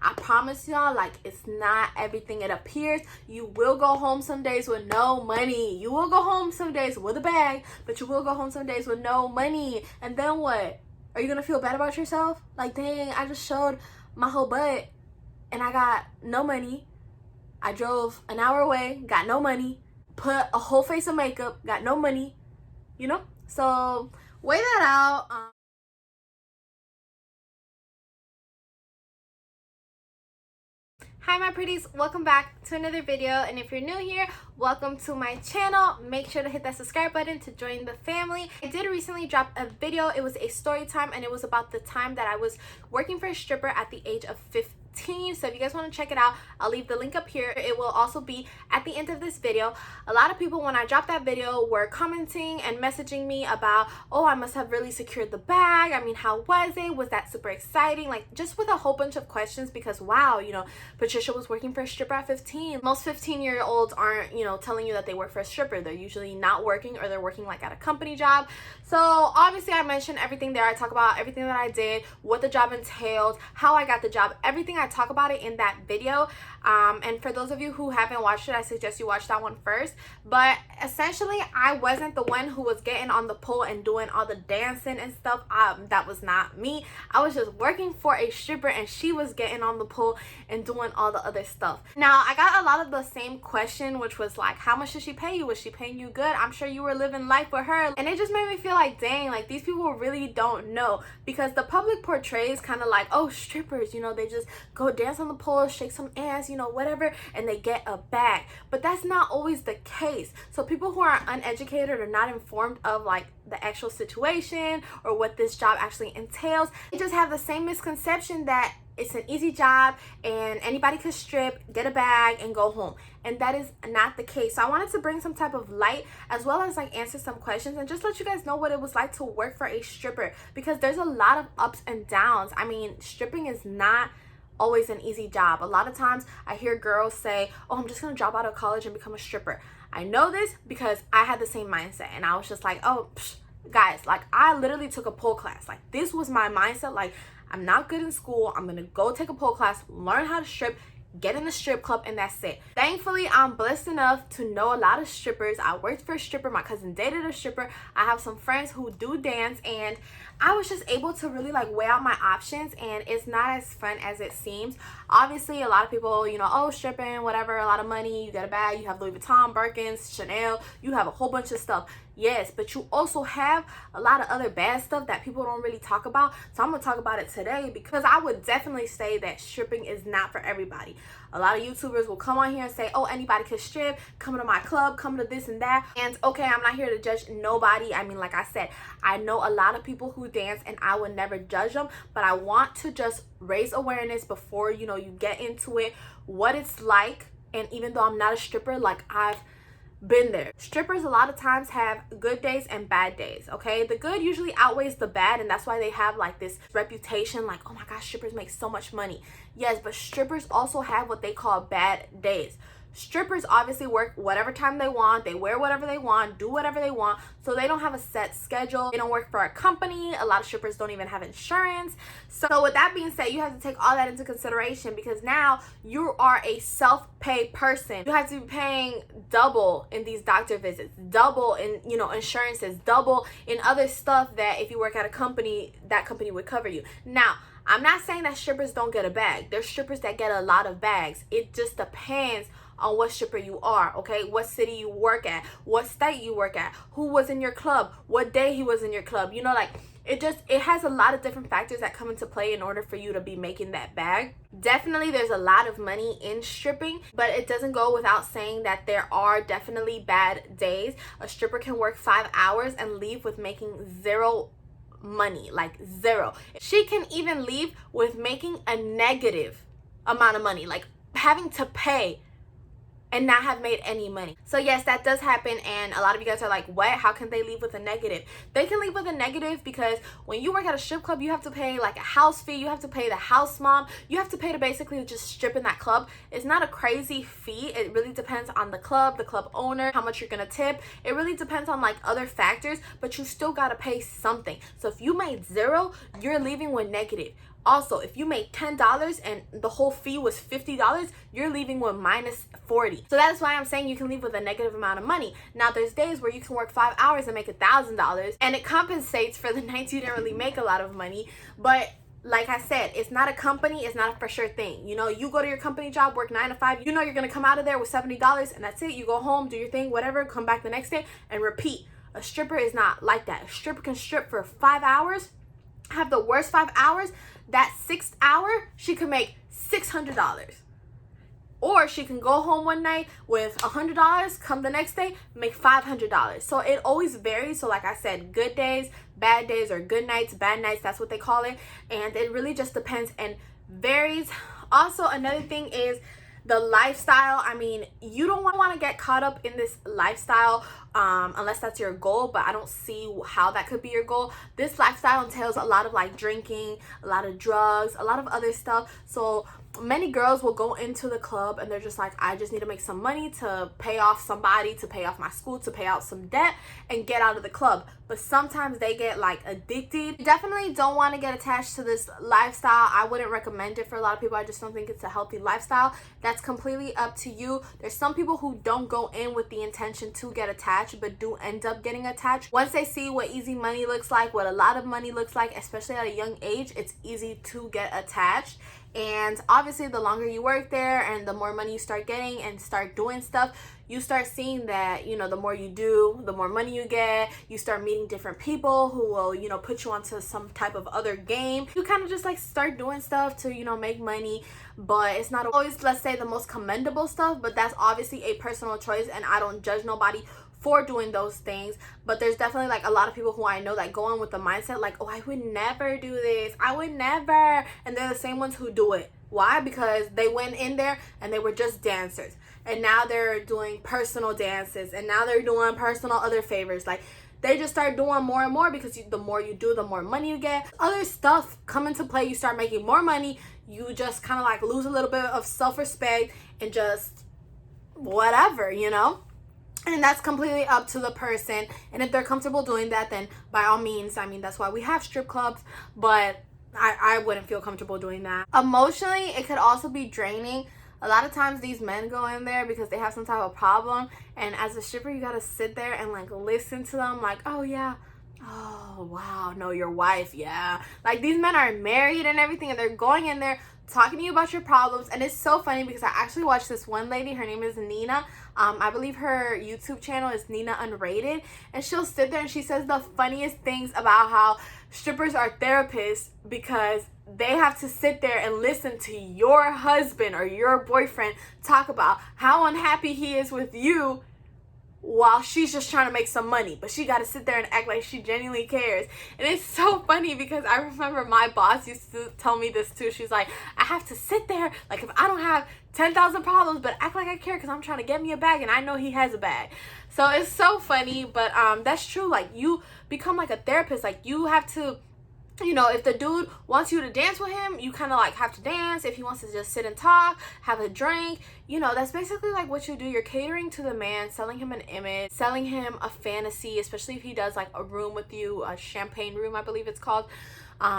I promise y'all, like, it's not everything it appears. You will go home some days with no money. You will go home some days with a bag, but you will go home some days with no money. And then what? Are you gonna feel bad about yourself? Like, dang, I just showed my whole butt and I got no money. I drove an hour away, got no money, put a whole face of makeup, got no money, you know? So weigh that out. Hi my pretties, welcome back to another video, and if you're new here, welcome to my channel. Make sure to hit that subscribe button to join the family. I did recently drop a video. It was a story time, and it was about the time that I was working for a stripper at the age of 15. So if you guys want to check it out, I'll leave the link up here. It will also be at the end of this video. A lot of people, when I dropped that video, were commenting and messaging me about, oh, I must have really secured the bag. I mean, how was it? Was that super exciting? Like, just with a whole bunch of questions, because wow, you know, Patricia was working for a stripper at 15. Most 15-year-olds aren't, you know, telling you that they work for a stripper. They're usually not working, or they're working like at a company job. So obviously I mentioned everything there. I talk about everything that I did, what the job entailed, how I got the job, everything. I talk about it in that video. And for those of you who haven't watched it, I suggest you watch that one first. But essentially, I wasn't the one who was getting on the pole and doing all the dancing and stuff. That was not me. I was just working for a stripper, and she was getting on the pole and doing all the other stuff. Now, I got a lot of the same question, which was like, how much did she pay you? Was she paying you good? I'm sure you were living life with her. And it just made me feel like, dang, like these people really don't know, because the public portrays kind of like, oh, strippers, you know, they just go dance on the pole, shake some ass, you know, whatever, and they get a bag. But that's not always the case. So people who are uneducated or not informed of like the actual situation or what this job actually entails, they just have the same misconception that it's an easy job and anybody could strip, get a bag, and go home. And that is not the case. So I wanted to bring some type of light, as well as like answer some questions and just let you guys know what it was like to work for a stripper, because there's a lot of ups and downs. I mean, stripping is not always an easy job. A lot of times I hear girls say, oh, I'm just gonna drop out of college and become a stripper. I know this because I had the same mindset, and I was just like, oh, guys, like I literally took a pole class. Like, this was my mindset. Like, I'm not good in school, I'm gonna go take a pole class, learn how to strip, get in the strip club, and that's it. Thankfully, I'm blessed enough to know a lot of strippers. I worked for a stripper, my cousin dated a stripper, I have some friends who do dance, and I was just able to really like weigh out my options, and it's not as fun as it seems. Obviously, a lot of people, you know, oh, stripping, whatever, a lot of money, you get a bag, you have Louis Vuitton, Birkins, Chanel, you have a whole bunch of stuff. Yes, but you also have a lot of other bad stuff that people don't really talk about. So I'm gonna talk about it today, because I would definitely say that stripping is not for everybody. A lot of YouTubers will come on here and say, oh, anybody can strip, come to my club, come to this and that. And okay, I'm not here to judge nobody. I mean, like I said, I know a lot of people who dance, and I would never judge them, but I want to just raise awareness before, you know, you get into it, what it's like. And even though I'm not a stripper, like I've been there. Strippers a lot of times have good days and bad days, okay? The good usually outweighs the bad, and that's why they have like this reputation like, oh my gosh, strippers make so much money. Yes, but strippers also have what they call bad days. Strippers obviously work whatever time they want, they wear whatever they want, do whatever they want, so they don't have a set schedule. They don't work for a company. A lot of strippers don't even have insurance. So with that being said, you have to take all that into consideration, because now you are a self-pay person. You have to be paying double in these doctor visits, double in, you know, insurances, double in other stuff that if you work at a company, that company would cover you. Now, I'm not saying that strippers don't get a bag. There's strippers that get a lot of bags. It just depends on what stripper you are, okay? What city you work at, what state you work at, who was in your club, what day he was in your club. You know, like it has a lot of different factors that come into play in order for you to be making that bag. Definitely there's a lot of money in stripping, but it doesn't go without saying that there are definitely bad days. A stripper can work 5 hours and leave with making zero money, like zero. She can even leave with making a negative amount of money, like having to pay and not have made any money. So yes, that does happen, and a lot of you guys are like, what? How can they leave with a negative? They can leave with a negative because when you work at a strip club, you have to pay like a house fee, you have to pay the house mom, you have to pay to basically just strip in that club. It's not a crazy fee. It really depends on the club owner, how much you're gonna tip. It really depends on like other factors, but you still gotta pay something. So if you made zero, you're leaving with negative. Also, if you made $10 and the whole fee was $50, you're leaving with minus 40. So that's why I'm saying you can leave with a negative amount of money. Now, there's days where you can work 5 hours and make $1,000, and it compensates for the nights you didn't really make a lot of money. But like I said, it's not a company, it's not a for sure thing. You know, you go to your company job, work 9 to 5, you know you're gonna come out of there with $70 and that's it. You go home, do your thing, whatever, come back the next day and repeat. A stripper is not like that. A stripper can strip for 5 hours, have the worst 5 hours. That 6th hour, she could make $600. Or she can go home one night with $100, come the next day, make $500. So it always varies. So like I said, good days, bad days, or good nights, bad nights, that's what they call it. And it really just depends and varies. Also, another thing is the lifestyle. I mean, you don't want to get caught up in this lifestyle unless that's your goal, but I don't see how that could be your goal. This lifestyle entails a lot of like drinking, a lot of drugs, a lot of other stuff. So many girls will go into the club and they're just like, I just need to make some money to pay off somebody, to pay off my school, to pay out some debt and get out of the club. But sometimes they get like addicted. You definitely don't want to get attached to this lifestyle. I wouldn't recommend it for a lot of people. I just don't think it's a healthy lifestyle. That's completely up to you. There's some people who don't go in with the intention to get attached but do end up getting attached. Once they see what easy money looks like, what a lot of money looks like, especially at a young age, it's easy to get attached. And obviously the longer you work there and the more money you start getting and start doing stuff, you start seeing that, you know, the more you do, the more money you get. You start meeting different people who will, you know, put you onto some type of other game. You kind of just like start doing stuff to, you know, make money. But it's not always, let's say, the most commendable stuff, but that's obviously a personal choice and I don't judge nobody for doing those things. But there's definitely like a lot of people who I know that go in with the mindset like, oh, I would never do this, I would never, and they're the same ones who do it. Why? Because they went in there and they were just dancers, and now they're doing personal dances, and now they're doing personal other favors. Like, they just start doing more and more because the more you do, the more money you get. Other stuff come into play, you start making more money, you just kind of like lose a little bit of self-respect and just whatever, you know. And that's completely up to the person. And if they're comfortable doing that, then by all means, I mean, that's why we have strip clubs. But I wouldn't feel comfortable doing that. Emotionally, it could also be draining. A lot of times these men go in there because they have some type of problem. And as a stripper, you got to sit there and like listen to them like, oh yeah, oh wow, no, your wife, yeah. Like, these men are married and everything, and they're going in there talking to you about your problems. And it's so funny because I actually watched this one lady, her name is Nina. I believe her YouTube channel is Nina Unrated, and she'll sit there and she says the funniest things about how strippers are therapists because they have to sit there and listen to your husband or your boyfriend talk about how unhappy he is with you while she's just trying to make some money, but she got to sit there and act like she genuinely cares. And it's so funny because I remember my boss used to tell me this too. She's like, I have to sit there, like, if I don't have 10,000 problems, but act like I care because I'm trying to get me a bag and I know he has a bag. So it's so funny, but that's true. Like, you become like a therapist. Like, you have to, you know, if the dude wants you to dance with him, you kind of like have to dance. If he wants to just sit and talk, have a drink, you know, that's basically like what you do. You're catering to the man, selling him an image, selling him a fantasy, especially if he does like a room with you, a champagne room, I believe it's called.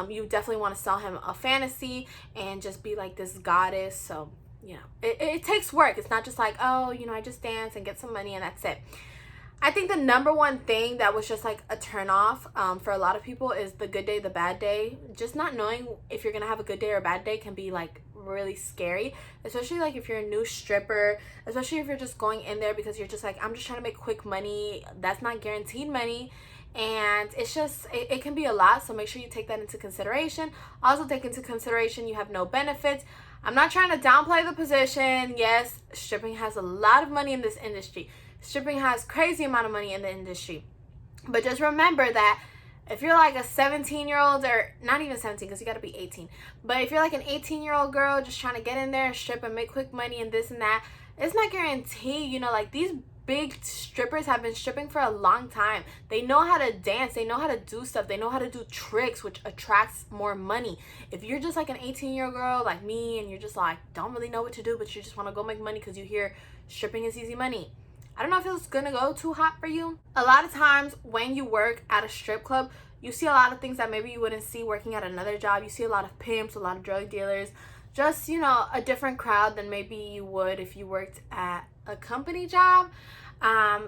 You definitely want to sell him a fantasy and just be like this goddess. So, you know, it takes work. It's not just like, oh, you know, I just dance and get some money and that's it. I think the number one thing that was just like a turn off for a lot of people is the good day, the bad day. Just not knowing if you're gonna have a good day or a bad day can be like really scary, especially like if you're a new stripper, especially if you're just going in there because you're just like, I'm just trying to make quick money. That's not guaranteed money, and it's just it can be a lot. So make sure you take that into consideration. Also take into consideration you have no benefits. I'm not trying to downplay the position. Yes, stripping has a lot of money in this industry. Stripping has crazy amount of money in the industry. But just remember that if you're like a 17-year-old, or not even 17 because you got to be 18, but if you're like an 18-year-old girl just trying to get in there and strip and make quick money and this and that, it's not guaranteed. You know, like, these big strippers have been stripping for a long time. They know how to dance, they know how to do stuff, they know how to do tricks, which attracts more money. If you're just like an 18-year-old girl like me and you're just like don't really know what to do, but you just want to go make money because you hear stripping is easy money, I don't know if it's gonna go too hot for you. A lot of times when you work at a strip club, you see a lot of things that maybe you wouldn't see working at another job. You see a lot of pimps, a lot of drug dealers, just, you know, a different crowd than maybe you would if you worked at a company job.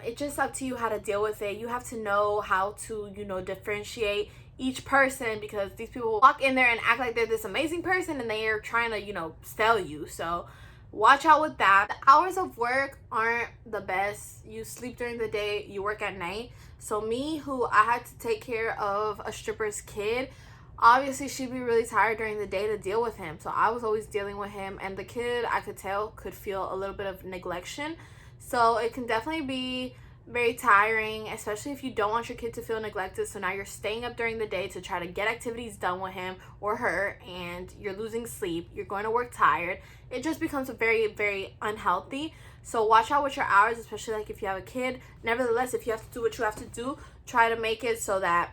It's just up to you how to deal with it. You have to know how to, you know, differentiate each person, because these people walk in there and act like they're this amazing person and they are trying to, you know, sell you. So watch out with that. The hours of work aren't the best. You sleep during the day, you work at night. So me, who I had to take care of a stripper's kid, obviously she'd be really tired during the day to deal with him. So I was always dealing with him, and the kid, I could tell, could feel a little bit of neglection. So it can definitely be very tiring, especially if you don't want your kid to feel neglected. So now you're staying up during the day to try to get activities done with him or her, and you're losing sleep. You're going to work tired. It just becomes very, very unhealthy. So watch out with your hours, especially like if you have a kid. Nevertheless, if you have to do what you have to do, try to make it so that,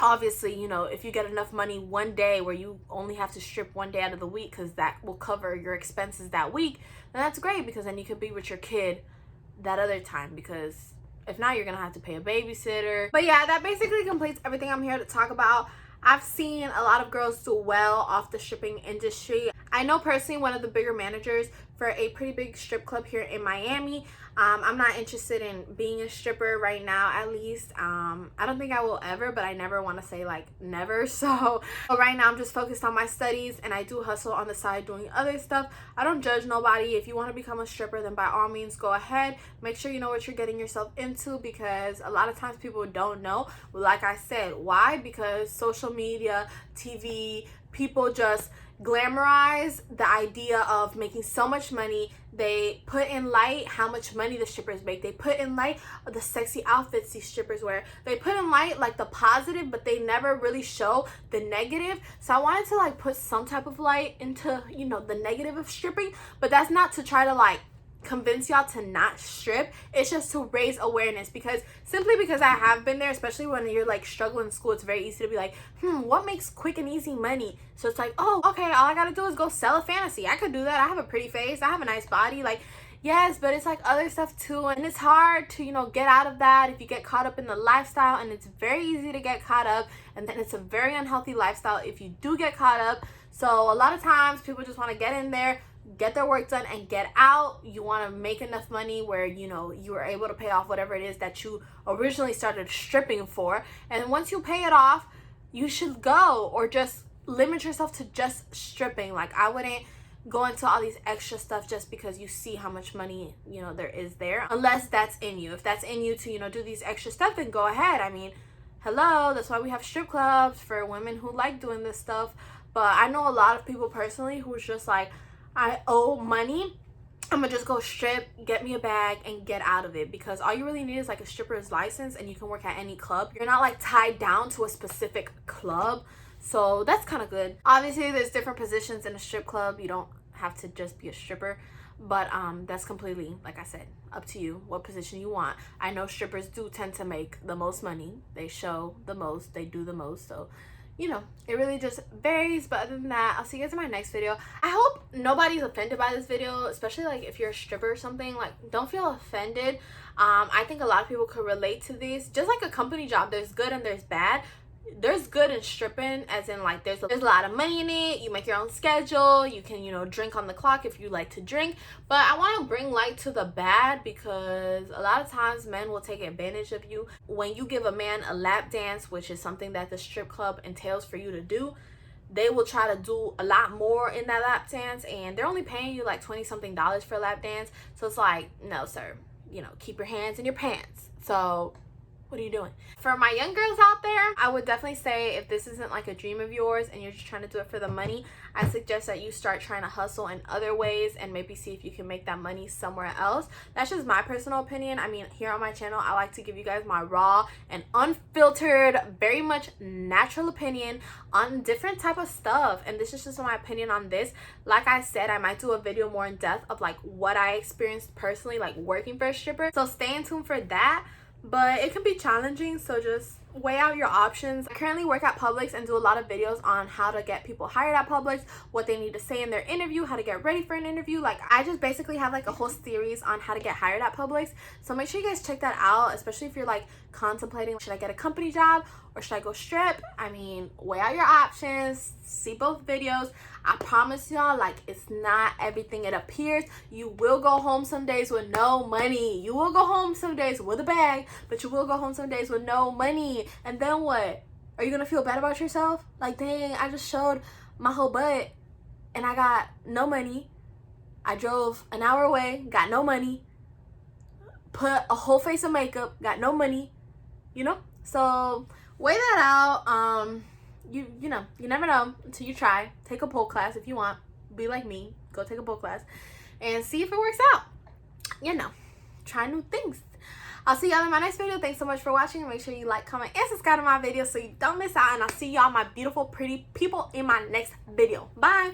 obviously, you know, if you get enough money one day where you only have to strip one day out of the week, because that will cover your expenses that week, then that's great, because then you could be with your kid that other time, because if not, you're gonna have to pay a babysitter. But yeah, that basically completes everything I'm here to talk about. I've seen a lot of girls do well off the stripping industry. I know personally one of the bigger managers for a pretty big strip club here in Miami. I'm not interested in being a stripper right now, at least. I don't think I will ever, but I never want to say like never. So right now I'm just focused on my studies, and I do hustle on the side doing other stuff. I don't judge nobody. If you want to become a stripper, then by all means go ahead. Make sure you know what you're getting yourself into, because a lot of times people don't know. Like I said, why? Because social media, TV, people just glamorize the idea of making so much money. They put in light how much money the strippers make. They put in light the sexy outfits these strippers wear. They put in light like the positive, but they never really show the negative. So I wanted to like put some type of light into, you know, the negative of stripping, but that's not to try to like convince y'all to not strip. It's just to raise awareness, because simply because I have been there, especially when you're like struggling in school, it's very easy to be like, what makes quick and easy money? So it's like, oh, okay, all I gotta do is go sell a fantasy. I could do that. I have a pretty face, I have a nice body. Like, yes, but it's like other stuff too, and it's hard to, you know, get out of that if you get caught up in the lifestyle. And it's very easy to get caught up, and then it's a very unhealthy lifestyle if you do get caught up. So a lot of times people just want to get in there, get their work done, and get out. You want to make enough money where, you know, you are able to pay off whatever it is that you originally started stripping for. And once you pay it off, you should go, or just limit yourself to just stripping. Like, I wouldn't go into all these extra stuff just because you see how much money, you know, there is there, unless that's in you. If that's in you to, you know, do these extra stuff, then go ahead. I mean, hello, that's why we have strip clubs for women who like doing this stuff. But I know a lot of people personally who's just like, I owe money, I'm gonna just go strip, get me a bag, and get out of it. Because all you really need is like a stripper's license, and you can work at any club. You're not like tied down to a specific club. So that's kind of good. Obviously there's different positions in a strip club. You don't have to just be a stripper, but that's completely, like I said, up to you what position you want. I know strippers do tend to make the most money. They show the most, they do the most. So, you know, it really just varies. But other than that, I'll see you guys in my next video. I hope nobody's offended by this video, especially like if you're a stripper or something. Like, don't feel offended. I think a lot of people could relate to this. Just like a company job, there's good and there's bad. There's good in stripping, as in like there's a lot of money in it. You make your own schedule. You can, you know, drink on the clock if you like to drink. But I want to bring light to the bad, because a lot of times men will take advantage of you. When you give a man a lap dance, which is something that the strip club entails for you to do, they will try to do a lot more in that lap dance, and they're only paying you like $20-something for a lap dance. So it's like, no sir, you know, keep your hands in your pants. So what are you doing? For my young girls out there, I would definitely say, if this isn't like a dream of yours and you're just trying to do it for the money, I suggest that you start trying to hustle in other ways and maybe see if you can make that money somewhere else. That's just my personal opinion. I mean, here on my channel, I like to give you guys my raw and unfiltered, very much natural opinion on different type of stuff. And this is just my opinion on this. Like I said, I might do a video more in depth of like what I experienced personally, like working for a stripper. So stay in tune for that. But it can be challenging, so just weigh out your options. I currently work at Publix and do a lot of videos on how to get people hired at Publix, what they need to say in their interview, how to get ready for an interview. Like, I just basically have like a whole series on how to get hired at Publix. So make sure you guys check that out, especially if you're like contemplating, should I get a company job or should I go strip? I mean, weigh out your options, see both videos. I promise y'all, like, it's not everything it appears. You will go home some days with no money. You will go home some days with a bag, but you will go home some days with no money. And then what? Are you gonna feel bad about yourself? Like, dang, I just showed my whole butt and I got no money. I drove an hour away, got no money. Put a whole face of makeup, got no money. You know? So weigh that out. You know, you never know until you try. Take a pole class if you want. Be like me, go take a pole class and see if it works out. You know, try new things. I'll see y'all in my next video. Thanks so much for watching. Make sure you like, comment, and subscribe to my video so you don't miss out. And I'll see y'all, my beautiful, pretty people, in my next video. Bye.